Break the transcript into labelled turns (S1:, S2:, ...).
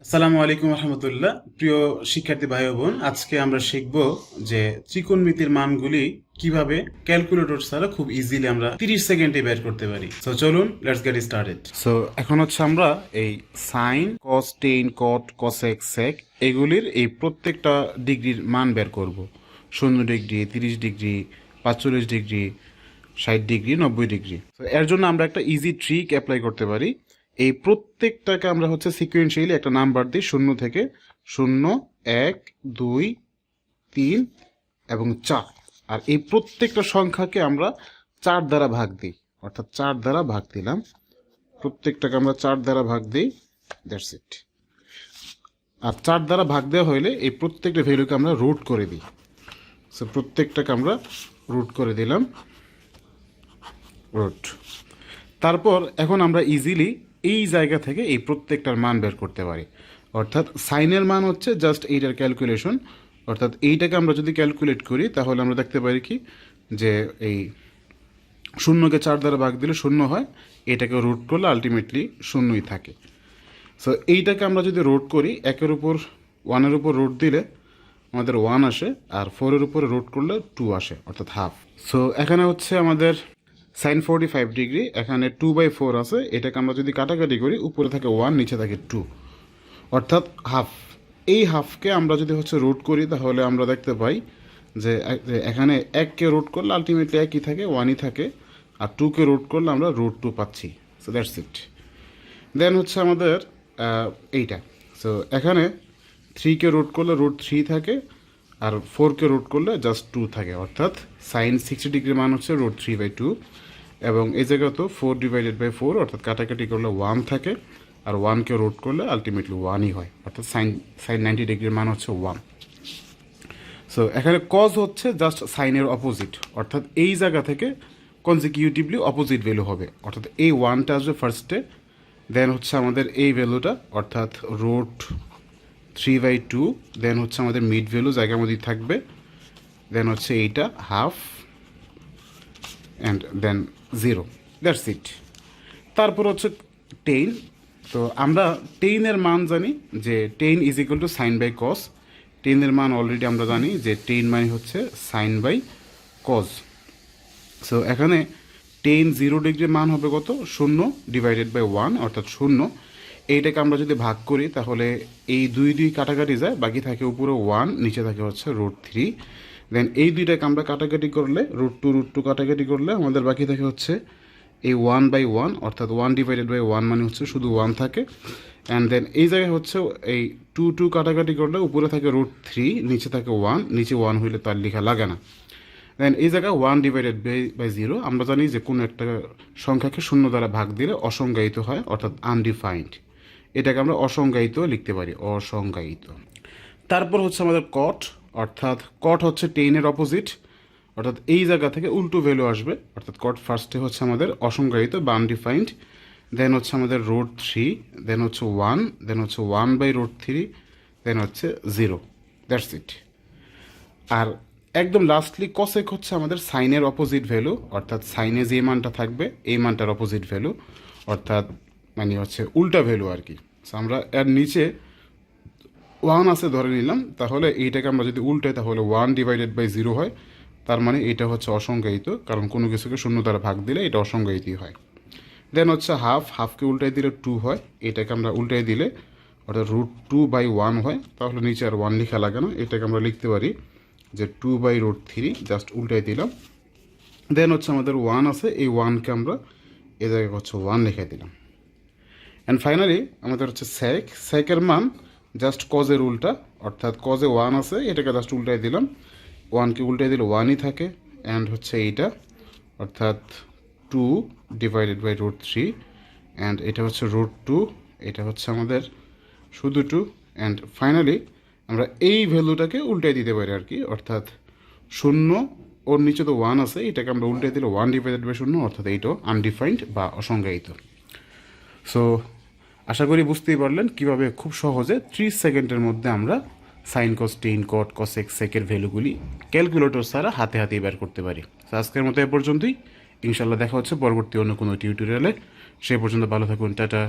S1: আসসালামু আলাইকুম রহমতুল্লাহ। প্রিয় শিক্ষার্থী ভাই ও বোন, আজকে আমরা শিখব যে ত্রিকোণমিতির মানগুলি কিভাবে ক্যালকুলেটর ছাড়া খুব ইজিলি আমরা 30 সেকেন্ডে বের করতে পারি। সো চলুন, লেটস গেট স্টার্টেড। সো এখন হচ্ছে আমরা এই সাইন, কস, টেন, কট, কসেক, সেক এগুলির এই প্রত্যেকটা ডিগ্রির মান বের করব। 0 degree, 30 degree, 45 degree, 60 degree, 90 degree. তো এর জন্য আমরা একটা ইজি ট্রিক অ্যাপ্লাই করতে পারি। এই প্রত্যেকটাকে আমরা হচ্ছে সিকুয়েন্সিয়ালি একটা নাম্বার দিই 0 থেকে 0, 1, 2, 3 এবং 4। আর এই প্রত্যেকটা সংখ্যাকে আমরা 4 দ্বারা ভাগ দিই, অর্থাৎ 4 দ্বারা ভাগ দিলাম। প্রত্যেকটাকে আমরা 4 দ্বারা ভাগ দিই, দ্যাটস ইট। আর 4 দ্বারা ভাগ দেওয়া হলে এই প্রত্যেকটা ভ্যালুকে আমরা রুট করে দিই। সো প্রত্যেকটাকে আমরা রুট করে দিলাম, রুট। তারপর এখন আমরা ইজিলি এই জায়গা থেকে এই প্রত্যেকটার মান বের করতে পারি। অর্থাৎ সাইনের মান হচ্ছে জাস্ট এইটার ক্যালকুলেশন। অর্থাৎ এইটাকে আমরা যদি ক্যালকুলেট করি তাহলে আমরা দেখতে পারি কি যে এই 0কে 4 দ্বারা ভাগ দিলে 0 হয়, এটাকে রুট করলে আলটিমেটলি 0ই থাকে। সো এইটাকে আমরা যদি রুট করি, 1-এর উপর 1-এর উপর রুট দিলে আমাদের 1 আসে, আর 4-এর উপরে রুট করলে 2 আসে, অর্থাৎ হাফ। সো এখানে হচ্ছে আমাদের সাইন 45 ডিগ্রি, এখানে 2/4 আছে। এটাকে আমরা যদি কাটাকাটি করি, উপরে থাকে 1, নিচে থাকে 2, অর্থাৎ হাফ। এই হাফকে আমরা যদি হচ্ছে রুট করি তাহলে আমরা দেখতে পাই যে এখানে 1কে রুট করলে আলটিমেটলি 1ই থাকে, 1ই থাকে, আর 2কে রুট করলে আমরা √2 পাচ্ছি। So that's it. দেন হচ্ছে আমাদের এইটা। সো এখানে 3কে রুট করলে √3 থাকে, আর 4কে রুট করলে জাস্ট 2 থাকে, অর্থাৎ সাইন 60 ডিগ্রির মান হচ্ছে √3/2। এবং এই জায়গা তো 4/4, অর্থাৎ কাটাকাটি করলে 1 থাকে, আর 1কে রুট করলে আলটিমেটলি 1ই হয়, অর্থাৎ সাইন 90 ডিগ্রির মান হচ্ছে 1। সো এখানে কজ হচ্ছে জাস্ট সাইনের অপোজিট, অর্থাৎ এই জায়গা থেকে কনজিকিউটিভলি অপোজিট ভ্যালু হবে, অর্থাৎ এই 1টা আসবে ফার্স্টে, দেন হচ্ছে আমাদের এই ভ্যালুটা, অর্থাৎ √3/2, দেন হচ্ছে আমাদের মিড ভ্যালু জায়গার মধ্যেই থাকবে, দেন হচ্ছে এইটা half, and then 0। That's it. তারপর হচ্ছে 10। তো আমরা 10-এর মান জানি যে 10 is equal to sine by cos. 10-এর মান অলরেডি আমরা জানি যে 10 মানে হচ্ছে সাইন বাই কস। সো এখানে 0 ডিগ্রির মান হবে কত? 0/1, অর্থাৎ 0। এইটাকে আমরা যদি ভাগ করি তাহলে এই 2 কাটাকাটি যায়, বাকি থাকে উপরে 1, নিচে থাকে হচ্ছে √3। দেন এই দুইটাকে আমরা কাটাকাটি করলে √2 কাটাকাটি করলে আমাদের বাকি থাকে হচ্ছে এই 1/1, অর্থাৎ 1/1 মানে হচ্ছে শুধু 1 থাকে। অ্যান্ড দেন এই জায়গায় হচ্ছে এই 2 কাটাকাটি করলে উপরে থাকে √3, নিচে থাকে 1, নিচে 1 হইলে তার লেখা লাগে না। দেন এই জায়গায় 1/0, আমরা জানি যে কোনো একটা সংখ্যাকে 0 দ্বারা ভাগ দিলে অসংজ্ঞায়িত হয়, অর্থাৎ আনডিফাইন্ড। এটাকে আমরা অসংজ্ঞায়িত লিখতে পারি, অসংজ্ঞায়িত। তারপর হচ্ছে আমাদের কট, অর্থাৎ কট হচ্ছে 10-এর অপোজিট, অর্থাৎ এই জায়গা থেকে উল্টো ভ্যালু আসবে, অর্থাৎ কট ফার্স্টে হচ্ছে আমাদের অসংজ্ঞায়িত বা আনডিফাইন্ড, দেন হচ্ছে আমাদের √3, দেন হচ্ছে 1, দেন হচ্ছে 1/√3, দেন হচ্ছে 0। দ্যাটস ইট। আর একদম লাস্টলি কসেক হচ্ছে আমাদের সাইনের অপোজিট ভ্যালু, অর্থাৎ সাইনে যে মানটা থাকবে এই মানটার অপোজিট ভ্যালু, অর্থাৎ মানে হচ্ছে উল্টা ভ্যালু আর কি। আমরা এর নিচে 1 আছে ধরে নিলাম, তাহলে এইটাকে আমরা যদি উল্টাই তাহলে 1/0 হয়। তার মানে এটা হচ্ছে অসংজ্ঞায়িত, কারণ কোনো কিছুকে 0 দ্বারা ভাগ দিলে এটা অসংজ্ঞায়িতই হয়। দেন হচ্ছে হাফ, হাফকে উল্টাই দিলে 2 হয়, এটাকে আমরা উল্টাই দিলে অর্থাৎ √2/1 হয়, তাহলে নিচে আর 1 লেখা লাগে না, এটাকে আমরা লিখতে পারি যে 2/√3, জাস্ট উল্টাই দিলাম। দেন হচ্ছে আমাদের 1 আছে, এই 1কে আমরা এ জায়গায় হচ্ছে 1 লিখে দিলাম। অ্যান্ড ফাইনালি আমাদের হচ্ছে সেক, সেকের মান জাস্ট কজের উল্টা, অর্থাৎ কজে 1 আছে, এটাকে জাস্ট উল্টাই দিলাম, 1কে উল্টাই দিলে 1ই থাকে, অ্যান্ড হচ্ছে এইটা, অর্থাৎ 2/√3, অ্যান্ড এটা হচ্ছে √2, এটা হচ্ছে আমাদের শুধু 2। অ্যান্ড ফাইনালি আমরা এই ভ্যালুটাকে উল্টাই দিতে পারি আর কি, অর্থাৎ 0, ওর নিচে তো 1 আছে, এটাকে আমরা উল্টাই দিলে 1/0, অর্থাৎ এইটাও আনডিফাইন্ড বা অসংজ্ঞায়িত। সো আশা করি বুঝতেই পারলেন কীভাবে খুব সহজে 30 সেকেন্ডের মধ্যে আমরা সাইন, কস, টেন, কট, কসেক, সেকের ভ্যালুগুলি ক্যালকুলেটর ছাড়া হাতে হাতেই বের করতে পারি। তো আজকের মতো এ পর্যন্তই। ইনশাল্লাহ দেখা হচ্ছে পরবর্তী অন্য কোনো টিউটোরিয়ালে। সে পর্যন্ত ভালো থাকুন, টাটা।